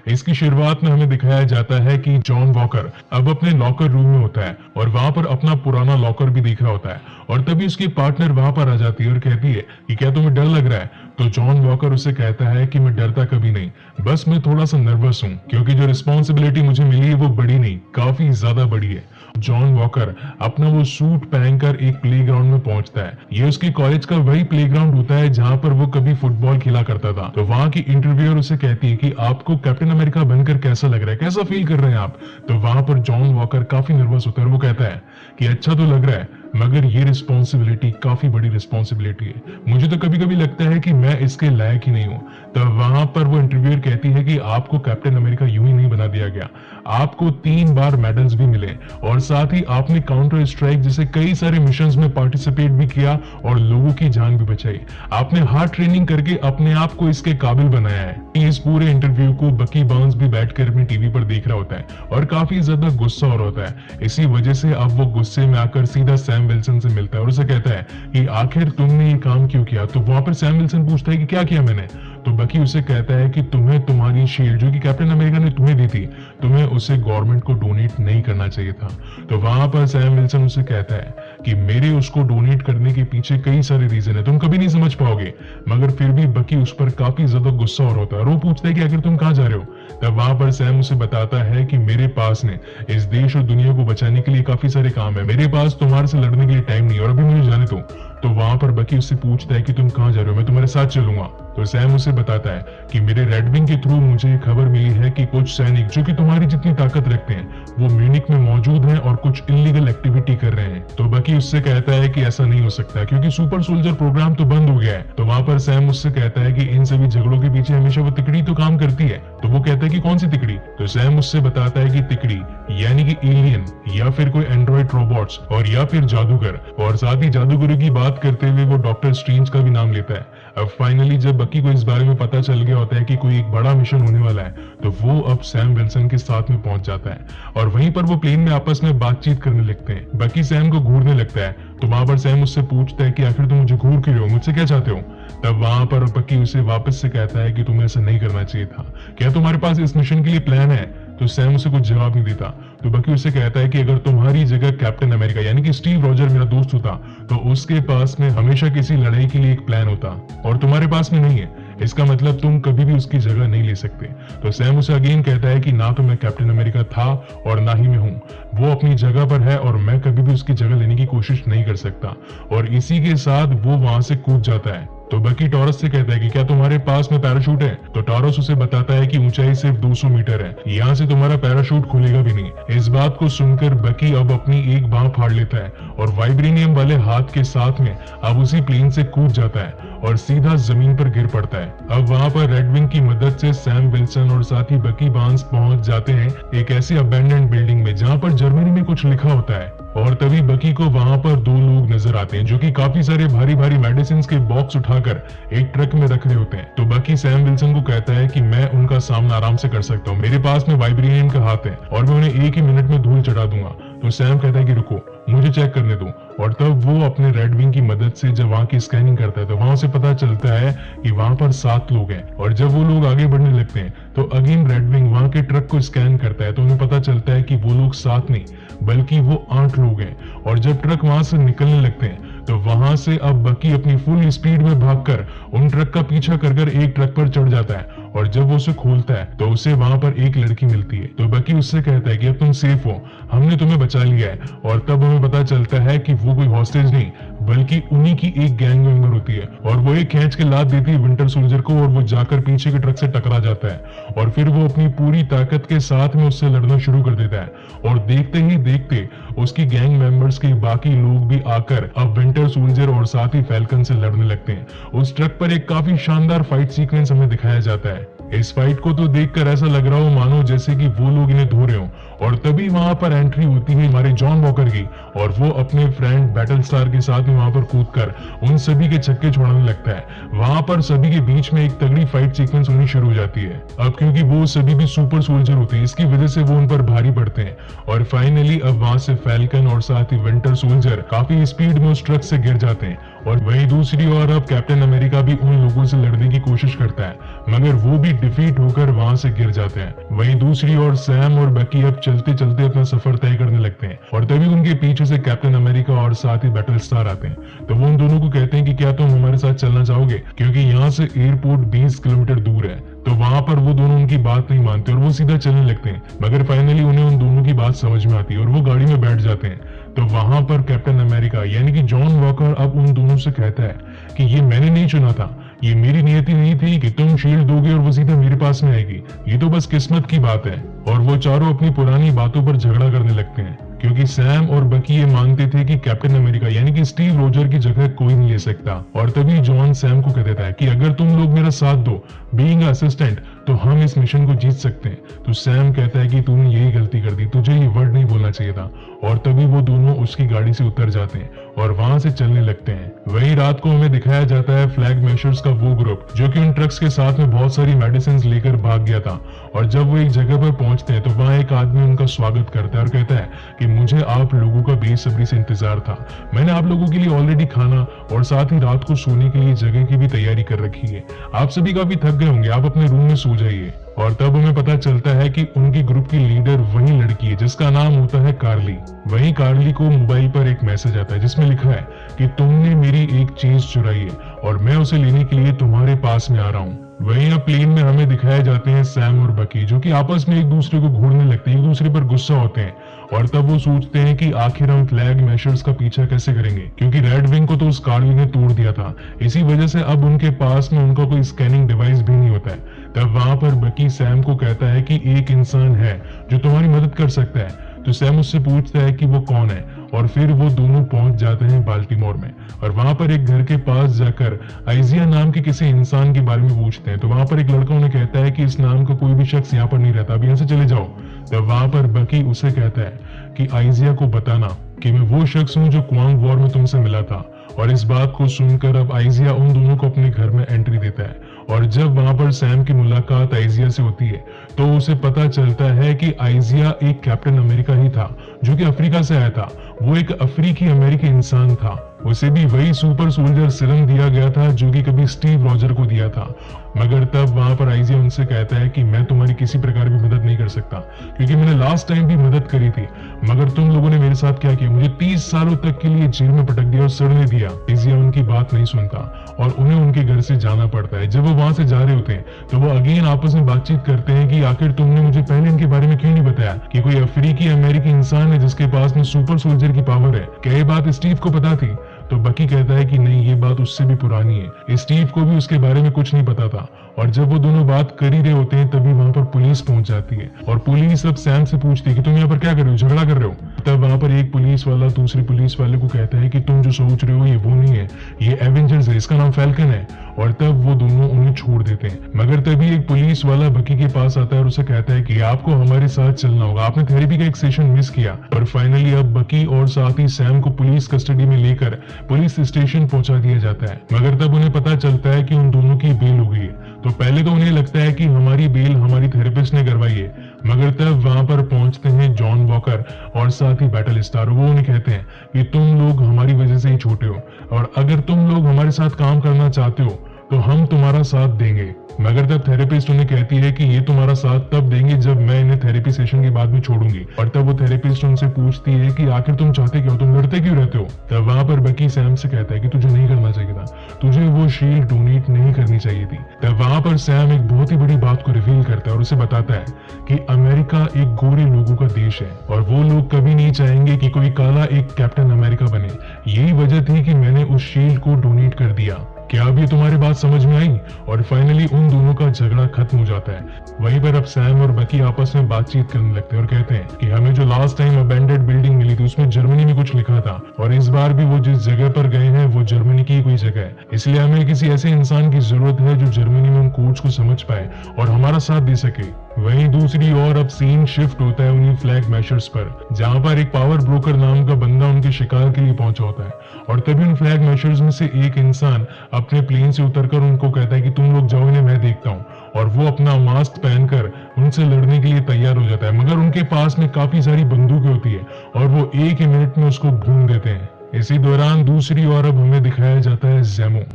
इसकी शुरुआत में हमें दिखाया जाता है कि जॉन वॉकर अब अपने लॉकर रूम में होता है और वहां पर अपना पुराना लॉकर भी देख रहा होता है और तभी उसकी पार्टनर वहां पर आ जाती है और कहती है कि क्या तुम्हें डर लग रहा है। तो जॉन वॉकर उसे कहता है कि मैं डरता कभी नहीं, बस मैं थोड़ा सा नर्वस हूँ क्योंकि जो रिस्पॉन्सिबिलिटी मुझे मिली है वो बड़ी नहीं, काफी ज्यादा बड़ी है। जॉन वॉकर अपना वो सूट पहनकर एक प्लेग्राउंड में पहुंचता है। ये उसके कॉलेज का वही प्लेग्राउंड होता है जहां पर वो कभी फुटबॉल खेला करता था। तो वहां की इंटरव्यूअर उसे कहती है कि आपको कैप्टन अमेरिका बनकर कैसा लग रहा है, कैसा फील कर रहे हैं आप। तो वहां पर जॉन वॉकर काफी नर्वस होता है और वो कहता है कि अच्छा तो लग रहा है मगर ये रिस्पॉन्सिबिलिटी काफी बड़ी रिस्पॉन्सिबिलिटी है, मुझे तो कभी कभी लगता है कि मैं इसके लायक ही नहीं हूँ। तो वहां पर वो इंटरव्यूअर कहती है कि आपको कैप्टन अमेरिका यूं ही नहीं बना दिया गया, आपको 3 बार मेडल्स भी मिले और साथ ही आपने काउंटर स्ट्राइक जैसे कई सारे मिशंस में पार्टिसिपेट भी किया और लोगों की जान भी बचाई। आपने हार्ड ट्रेनिंग करके अपने आप को इसके काबिल बनाया है। इस पूरे इंटरव्यू को बकी बार्न्स भी बैठकर अपनी टीवी पर देख रहा होता है और काफी ज्यादा गुस्सा हो रहा होता है। इसी वजह से अब वो गुस्से में आकर सीधा सैम विल्सन से मिलता है और उसे कहता है कि आखिर तुमने ये काम क्यों किया। तो वहां पर सैम विल्सन पूछता है कि क्या किया मैंने। तो बकी उसे कहता है कि तुम्हें तुम्हारी शील्ड जो कि कैप्टन अमेरिका ने तुम्हें दी थी, तुम्हें उसे गवर्नमेंट को डोनेट नहीं करना चाहिए था। तो वहां पर सैम विल्सन उसे कहता है कि मेरे उसको डोनेट करने के पीछे कई सारे रीजन है, तुम कभी नहीं समझ पाओगे। मगर फिर भी बकी उस पर काफी ज्यादा गुस्सा हो रहा होता है और वो पूछता है कि आखिर तुम कहाँ जा रहे हो। तब वहां पर सैम उसे बताता है कि मेरे पास ने इस देश और दुनिया को बचाने के लिए काफी सारे काम है, मेरे पास तुम्हारे से लड़ने के लिए टाइम नहीं और अभी मुझे जाने दो। तो वहां पर बकी उससे पूछता है कि तुम कहाँ जा रहे हो, मैं तुम्हारे साथ चलूंगा। तो सैम उसे बताता है कि मेरे रेड विंग के थ्रू मुझे खबर मिली है कि कुछ सैनिक जो कि तुम्हारी जितनी ताकत रखते हैं वो म्यूनिक में मौजूद हैं और कुछ इलीगल एक्टिविटी कर रहे हैं। तो बकी उससे कहता है कि ऐसा नहीं हो सकता क्योंकि सुपर सोल्जर प्रोग्राम तो बंद हो गया है। तो वहां पर सैम उससे कहता है कि इन सभी झगड़ों के पीछे हमेशा वो तिकड़ी तो काम करती है। तो वो कहता है कि कौन सी तिकड़ी। तो सैम उससे बताता है कि तिकड़ी यानी कि एलियन या फिर कोई एंड्रॉइड रोबोट्स और या फिर जादूगर, और साथ ही जादूगरों की बात करते हुए वो डॉक्टर स्ट्रेंज का भी नाम लेता है। अब फाइनली जब बकी को इस बारे में पता चल गया होता है कि कोई एक बड़ा मिशन होने वाला है तो वो अब सैम विल्सन के साथ में पहुंच जाता है और वहीं पर वो प्लेन में आपस में बातचीत करने लगते हैं। बकी सैम को घूरने लगता है। तो वहां पर सैम उससे पूछता है कि आखिर तुम मुझे घूर क्यों रहे हो, मुझसे क्या चाहते हो। तब वहां पर बकी उसे वापस से कहता है कि तुम्हें ऐसा नहीं करना चाहिए था, क्या तुम्हारे पास इस मिशन के लिए प्लान है। तो सैम उसे कुछ जवाब नहीं देता। तो बकी उसे कहता है कि अगर तुम्हारी जगह कैप्टन अमेरिका यानी कि स्टीव रॉजर मेरा दोस्त होता तो उसके पास में हमेशा किसी लड़ाई के लिए एक प्लान होता और तुम्हारे पास में नहीं है, इसका मतलब तुम कभी भी उसकी जगह नहीं ले सकते। तो सैम उसे अगेन कहता है कि ना तो मैं कैप्टन अमेरिका था और ना ही मैं हूँ, वो अपनी जगह पर है और मैं कभी भी उसकी जगह लेने की कोशिश नहीं कर सकता। और इसी के साथ वो वहां से कूद जाता है। तो बकी टॉरस से कहता है कि क्या तुम्हारे पास में पैराशूट है। तो टॉरस उसे बताता है कि ऊंचाई सिर्फ 200 मीटर है, यहाँ से तुम्हारा पैराशूट खुलेगा भी नहीं। इस बात को सुनकर बकी अब अपनी एक बाह फाड़ लेता है और वाइब्रेनियम वाले हाथ के साथ में अब उसी प्लेन से कूद जाता है और सीधा जमीन पर गिर पड़ता है। अब वहां पर रेड विंग की मदद से सैम विल्सन और साथ ही बकी बार्न्स पहुंच जाते हैं एक ऐसी अबैंडन्ड बिल्डिंग में जहां पर जर्मनी में कुछ लिखा होता है। और तभी बकी को वहां पर 2 लोग नजर आते हैं जो कि काफी सारे भारी भारी मेडिसिन के बॉक्स उठाकर एक ट्रक में रख रहे होते हैं। तो बकी सैम विल्सन को कहता है कि मैं उनका सामना आराम से कर सकता हूँ, मेरे पास में वाइब्रेनियम का हाथ है और मैं उन्हें एक ही मिनट में धूल चढ़ा दूंगा। तो सैम कहता है कि रुको, मुझे चेक करने दो। और तब वो अपने रेड विंग की मदद से जब वहां की स्कैनिंग करता है तो वहां से पता चलता है कि वहां पर 7 लोग हैं। और जब वो लोग आगे बढ़ने लगते हैं तो अगेन रेड विंग वहां के ट्रक को स्कैन करता है तो उन्हें पता चलता है कि वो लोग 7 नहीं बल्कि वो 8 लोग हैं। और जब ट्रक वहां से निकलने लगते हैं तो वहां से अब बकी अपनी फुल स्पीड में भागकर उन ट्रक का पीछा कर एक ट्रक पर चढ़ जाता है। और जब वो उसे खोलता है तो उसे वहां पर एक लड़की मिलती है। तो बकी उससे कहता है कि अब तुम सेफ हो, हमने तुम्हें बचा लिया है। और तब हमें पता चलता है कि वो कोई हॉस्टेज नहीं बल्कि उन्हीं की एक गैंग मेंबर होती है और वो एक खींच के लात देती है विंटर सोल्जर को और वो जाकर पीछे के ट्रक से टकरा जाता है और फिर वो अपनी पूरी ताकत के साथ में उससे लड़ना शुरू कर देता है। और देखते ही देखते उसकी गैंग मेंबर्स के बाकी लोग भी आकर अब विंटर सोल्जर और साथ ही फैल्कन से लड़ने लगते हैं। उस ट्रक पर एक काफी शानदार फाइट सीक्वेंस हमें दिखाया जाता है है। इस फाइट को तो देखकर ऐसा लग रहा हो मानो जैसे कि वो लोग इन्हें धो रहे हो, और तभी वहां पर एंट्री होती है हमारे जॉन वॉकर की, और वो अपने फ्रेंड बैटल स्टार के साथ में वहां पर कूदकर उन सभी के छक्के छोड़ने लगता है। वहां पर सभी के बीच में एक तगड़ी फाइट सीक्वेंस होनी शुरू हो जाती है। अब क्योंकि वो सभी भी सुपर सोल्जर होते हैं, इसकी वजह से वो उन पर भारी पड़ते हैं, और फाइनली अब वहां से फैल्कन और साथ ही विंटर सोल्जर काफी स्पीड में उस ट्रक से गिर जाते हैं। और वहीं दूसरी ओर अब कैप्टन अमेरिका भी उन लोगों से लड़ने की कोशिश करता है, मगर वो भी डिफीट होकर वहां से गिर जाते हैं। वहीं दूसरी ओर सैम और बकी अब चलते चलते अपना सफर तय करने लगते हैं, और तभी उनके पीछे से कैप्टन अमेरिका और साथ ही बैटल स्टार आते हैं। तो वो उन दोनों को कहते हैं कि क्या तुम हमारे साथ चलना चाहोगे, क्योंकि यहाँ से एयरपोर्ट 20 किलोमीटर दूर है। तो वहां पर वो दोनों उनकी बात नहीं मानते और वो सीधा चलने लगते हैं, मगर फाइनली उन्हें उन दोनों की बात समझ में आती है और वो गाड़ी में बैठ जाते हैं। तो वहां पर कैप्टन अमेरिका यानी कि जॉन वॉकर अब उन दोनों से कहता है कि ये मैंने नहीं चुना था, ये मेरी नियति नहीं थी कि तुम शील्ड दोगे और वो सीधा मेरे पास में आएगी, ये तो बस किस्मत की बात है। और वो चारों अपनी पुरानी बातों पर झगड़ा करने लगते हैं, क्योंकि सैम और बकी ये मानते थे कि कैप्टन अमेरिका यानी कि स्टीव रोजर की जगह कोई नहीं ले सकता। और तभी जॉन सैम को कह देता है कि अगर तुम लोग मेरा साथ दो बीइंग असिस्टेंट तो हम इस मिशन को जीत सकते हैं। तो सैम कहता है कि तूने यही गलती कर दी, तुझे ये वर्ड नहीं बोलना चाहिए था। और तभी वो दोनों उसकी गाड़ी से उतर जाते हैं और वहां से चलने लगते हैं। वही रात को हमें दिखाया जाता है फ्लैग मेशर्स का वो ग्रुप जो कि उन ट्रक्स के साथ में बहुत सारी मेडिसिन लेकर भाग गया था। और जब वो एक जगह पर पहुंचते हैं तो वहां एक आदमी उनका स्वागत करता है और कहता है कि मुझे आप लोगों का बेसब्री से इंतजार था, मैंने आप लोगों के लिए ऑलरेडी खाना और साथ ही रात को सोने के लिए जगह की भी तैयारी कर रखी है। आप सभी काफी थक गए होंगे, आप अपने रूम में सो जाइए। और तब हमें पता चलता है कि उनकी ग्रुप की लीडर वही लड़की है जिसका नाम होता है कार्ली। वहीं कार्ली को मोबाइल पर एक मैसेज आता है जिसमें लिखा है कि तुमने मेरी एक चीज चुराई है और मैं उसे लेने के लिए तुम्हारे पास में आ रहा हूँ। वहीं अब प्लेन में हमें दिखाए जाते हैं सैम और बकी जो कि आपस में एक दूसरे को घूरने लगते हैं, एक दूसरे पर गुस्सा होते हैं। और तब वो सोचते हैं कि आखिर हम फ्लैग मेशर्स का पीछा कैसे करेंगे, क्योंकि रेड विंग को तो उस कार्ली ने तोड़ दिया था। इसी वजह से अब उनके पास में उनका कोई स्कैनिंग डिवाइस भी नहीं होता है। तब वहां पर बकी सैम को कहता है कि एक इंसान है जो तुम्हारी मदद कर सकता है। तो सैम उससे पूछता है कि वो कौन है, और फिर वो दोनों पहुंच जाते हैं बाल्टीमोर में। और वहां पर एक घर के पास जाकर आइजिया नाम के किसी इंसान के बारे में पूछते हैं। तो वहां पर एक लड़का उन्हें कहता है कि इस नाम का कोई भी शख्स यहाँ पर नहीं रहता, अब यहाँ से चले जाओ। तब वहां पर बकी उसे कहता है कि आइजिया को बताना कि मैं वो शख्स हूँ जो क्वांग वॉर में तुमसे मिला था। और इस बात को सुनकर अब आइजिया उन दोनों को अपने घर में एंट्री देता है। और जब वहां पर सैम की मुलाकात आइजिया से होती है तो उसे पता चलता है कि आइजिया एक कैप्टन अमेरिका ही था जो कि अफ्रीका से आया था। वो एक अफ्रीकी अमेरिकी इंसान था, उसे भी वही सुपर सोल्जर सीरम दिया गया था जो कि कभी स्टीव रॉजर को दिया था। मगर तब वहां पर आइजिया उनसे कहता है कि मैं तुम्हारी किसी प्रकार की मदद नहीं कर सकता, क्योंकि मैंने लास्ट टाइम भी मदद करी थी, मगर तुम लोगों ने मेरे साथ क्या किया, मुझे 30 सालों तक के लिए जेल में पटक दिया और सड़ने दिया। आइजिया उनकी बात नहीं सुनता और उन्हें उनके घर से जाना पड़ता है। जब वो वहां से जा रहे होते हैं तो वो अगेन आपस में बातचीत करते हैं कि आखिर तुमने मुझे पहले इनके बारे में क्यों नहीं बताया कि कोई अफ्रीकी अमेरिकी इंसान है जिसके पास में सुपर सोल्जर की पावर है। क्या ये बात स्टीव को पता थी? तो बकी कहता है कि नहीं, ये बात उससे भी पुरानी है, स्टीव को भी उसके बारे में कुछ नहीं पता था। और जब वो दोनों बात कर ही रहे होते हैं तभी वहां पर पुलिस पहुंच जाती है और पुलिस अब सैम से पूछती है कि तुम यहाँ पर क्या कर रहे हो, झगड़ा कर रहे हो। तब वहां पर एक पुलिस वाला दूसरे पुलिस वाले को कहता है कि तुम जो सोच रहे हो ये वो नहीं है, ये एवेंजर्स है, इसका नाम फैल्कन है। और तब वो दोनों उन्हें छोड़ देते हैं। मगर तभी एक पुलिस वाला बकी के पास आता है और उसे कहता है कि आपको हमारे साथ चलना होगा, आपने थेरेपी का एक सेशन मिस किया। और फाइनली अब बकी और साथ ही सैम को पुलिस कस्टडी में लेकर पुलिस स्टेशन पहुंचा दिया जाता है। मगर तब उन्हें पता चलता है कि उन दोनों की बेल हो गई है। तो पहले तो उन्हें लगता है कि हमारी बेल हमारी थेरेपिस्ट ने करवाई है, मगर तब वहां पर पहुंचते हैं जॉन वॉकर और साथ ही बैटल स्टार। वो उन्हें कहते हैं कि तुम लोग हमारी वजह से ही छोटे हो और अगर तुम लोग हमारे साथ काम करना चाहते हो तो हम तुम्हारा साथ देंगे। मगर तब थेरेपिस्ट उन्हें कहती है कि ये तुम्हारा साथ तब देंगे जब मैं इन्हें थेरेपी सेशन के बाद भी छोड़ूंगी। और तब वो थेरेपिस्ट उनसे पूछती है कि आखिर तुम चाहते क्या हो, तुम लड़ते क्यों रहते हो। तब वहां पर बकी सैम से कहता है कि तुझे नहीं करना चाहिए था, तुझे वो शील्ड डोनेट नहीं करनी चाहिए थी। तब वहां पर सैम एक बहुत ही बड़ी बात को रिवील करता है और उसे बताता है कि अमेरिका एक गोरे लोगों का देश है और वो लोग कभी नहीं चाहेंगे कि कोई काला एक कैप्टन अमेरिका बने। यही वजह थी कि मैंने उस शील्ड को डोनेट कर दिया। क्या अब ये तुम्हारी बात समझ में आई? और फाइनली उन दोनों का झगड़ा खत्म हो जाता है। वहीं पर अब सैम और बकी आपस में बातचीत करने लगते हैं और कहते हैं कि हमें जो लास्ट टाइम अबेंडेड बिल्डिंग मिली थी उसमें जर्मनी में कुछ लिखा था, और इस बार भी वो जिस जगह पर गए हैं वो जर्मनी की कोई जगह है। इसलिए हमें किसी ऐसे इंसान की जरूरत है जो जर्मनी में उन कोड्स को समझ पाए और हमारा साथ दे सके। वहीं दूसरी ओर अब सीन शिफ्ट होता है उन्हीं फ्लैग मैशर्स पर, जहां पर एक पावर ब्रोकर नाम का बंदा उनके शिकार के लिए पहुंचा होता है। और तभी उन फ्लैग मैशर्स में से एक इंसान अपने प्लेन से उतरकर उनको कहता है कि तुम लोग जाओ, इन्हें मैं देखता हूँ। और वो अपना मास्क पहनकर उनसे लड़ने के लिए तैयार हो जाता है, मगर उनके पास में काफी सारी बंदूकें होती है और वो एक ही मिनट में उसको भून देते हैं। इसी दौरान दूसरी ओर अब हमें दिखाया जाता है ज़ेमो।